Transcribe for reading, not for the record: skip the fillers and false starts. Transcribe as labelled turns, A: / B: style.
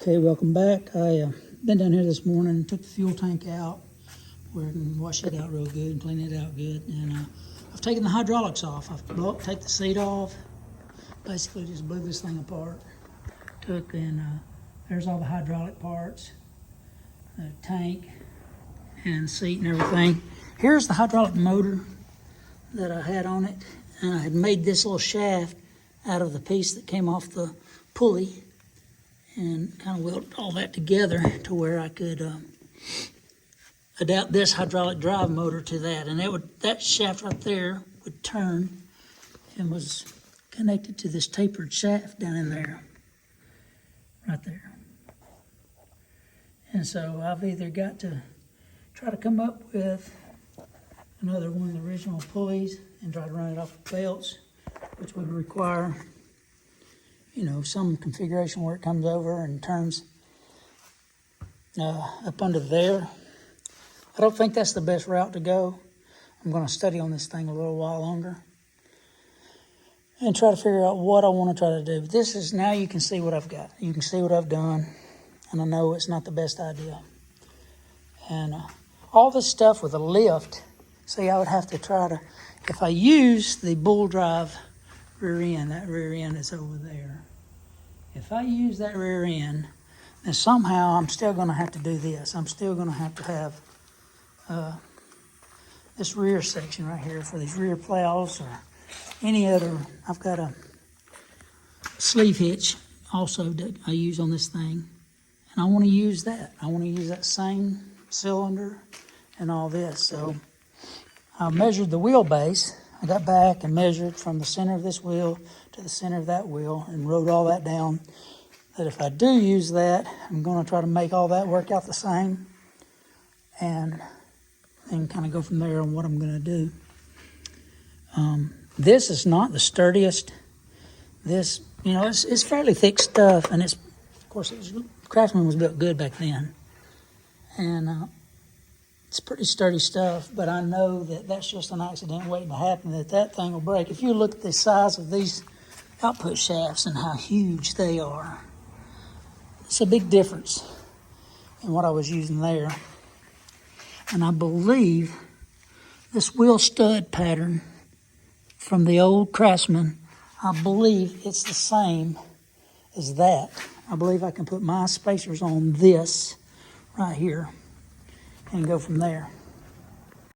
A: Okay, welcome back. I been down here this morning, took the fuel tank out, where I can wash it out real good and clean it out good. And I've taken the hydraulics off. I've take the seat off, basically just blew this thing apart. There's all the hydraulic parts, the tank and seat and everything. Here's the hydraulic motor that I had on it, and I had made this little shaft out of the piece that came off the pulley and kind of welded all that together to where I could adapt this hydraulic drive motor to that. And that shaft right there would turn and was connected to this tapered shaft down in there, right there. And so I've either got to try to come up with another one of the original pulleys and try to run it off of belts, which would require, some configuration where it comes over and turns up under there. I don't think that's the best route to go. I'm going to study on this thing a little while longer and try to figure out what I want to try to do. But now you can see what I've got. You can see what I've done, and I know it's not the best idea. And all this stuff with a lift, see, I would have to try to, if I use the bull drive rear end, that rear end is over there. If I use that rear end, then somehow I'm still going to have to do this. I'm still going to have this rear section right here for these rear plows or any other. I've got a sleeve hitch also that I use on this thing, and I want to use that. I want to use that same cylinder and all this. So I measured the wheelbase. I got back and measured from the center of this wheel to the center of that wheel and wrote all that down, that if I do use that, I'm going to try to make all that work out the same and then kind of go from there on what I'm going to do. This is not the sturdiest. This, it's fairly thick stuff, and Craftsman was built good back then. And it's pretty sturdy stuff, but I know that that's just an accident waiting to happen, that thing will break. If you look at the size of these output shafts and how huge they are, it's a big difference in what I was using there. And I believe this wheel stud pattern from the old Craftsman, I believe it's the same as that. I believe I can put my spacers on this right here and go from there.